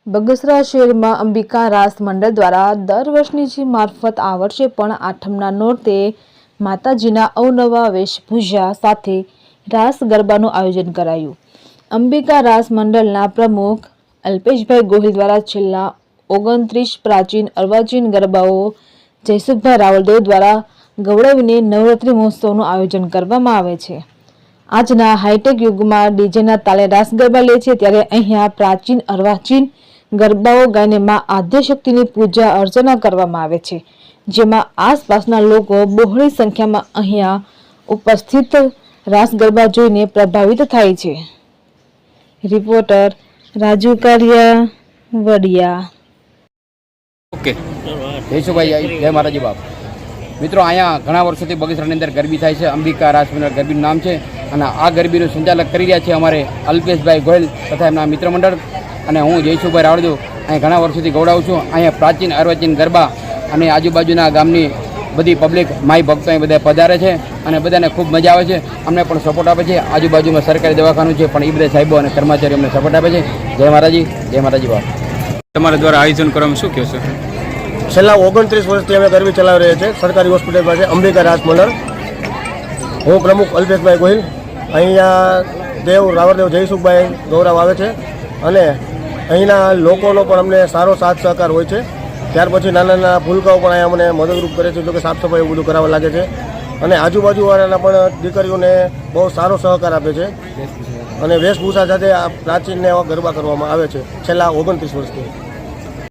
બગસરા શહેરમાં અંબિકા રાસ મંડળ દ્વારા દર વર્ષની જે મારફત આ વર્ષે પણ આઠમના નોરતે માતાજીના અવનવા વેશભૂષા સાથે રાસ ગરબાનું આયોજન કરાયું। અંબિકા રાસ મંડળના પ્રમુખ અલ્પેશભાઈ ગોહિલ દ્વારા છેલ્લા 29 પ્રાચીન અર્વાચીન ગરબાઓ જયસુખભાઈ રાવળદેવ દ્વારા ગૌરવીને નવરાત્રિ મહોત્સવનું આયોજન કરવામાં આવે છે। આજના હાઈટેક યુગમાં ડીજેના તાલે રાસ ગરબા લે છે, ત્યારે અહીંયા પ્રાચીન અર્વાચીન ગરબાઓ ગાઈને માં આદ્યશક્તિની પૂજા અર્ચના કરવામાં આવે છે, જેમાં આસપાસના લોકો બહોળી સંખ્યામાં અહીંયા ઉપસ્થિત રાસ ગરબા જોઈને પ્રભાવિત થાય છે। રિપોર્ટર રાજુ કારિયા, વડિયા। ઓકે, જયસુભાઈ, જય માતાજી બાપ। મિત્રો, અહીંયા ઘણા વર્ષોથી બગસરાની અંદર ગરબી થાય છે। અંબિકા રાસ મંડળ ગરબીનું નામ છે અને આ ગરબીનું સંચાલક કરી રહ્યા છે અમારે અલ્પેશભાઈ ગોહિલ તથા એમના મિત્ર મંડળ અને હું જયસુભાઈ રાવળદેવ અહીં ઘણા વર્ષોથી ગૌડાવું છું। અહીંયા પ્રાચીન અર્વાચીન ગરબા અને આજુબાજુના ગામની બધી પબ્લિક માઈ ભક્તો અહીં બધા પધારે છે અને બધાને ખૂબ મજા આવે છે। અમને પણ સપોર્ટ આપે છે। આજુબાજુમાં સરકારી દવાખાનું છે, પણ એ બધા સાહેબો અને કર્મચારીઓ અમને સપોર્ટ આપે છે। જય માતાજી, જય માતાજી બાપ। તમારા દ્વારા આયોજન કરવામાં શું કહેશો? છેલ્લા 29 વર્ષથી અમે ગરબી ચલાવી રહ્યા છીએ સરકારી હોસ્પિટલમાં છે અંબિકા રાસ મંડળ। હું પ્રમુખ અલ્પેશભાઈ ગોહિલ। અહીંયા દેવ રાવળદેવ જયસુખભાઈ ગૌરવ આવે છે અને અહીંના લોકોનો પણ અમને સારો સાથ સહકાર હોય છે। ત્યાર પછી નાના નાના ભૂલકાઓ પણ અહીંયા અમને મદદરૂપ કરે છે, જો કે સાફ સફાઈ એવું બધું કરાવવા લાગે છે અને આજુબાજુવાળાના પણ દીકરીઓને બહુ સારો સહકાર આપે છે અને વેશભૂષા સાથે આ પ્રાચીનને એવા ગરબા કરવામાં આવે છે છેલ્લા 29 વર્ષથી।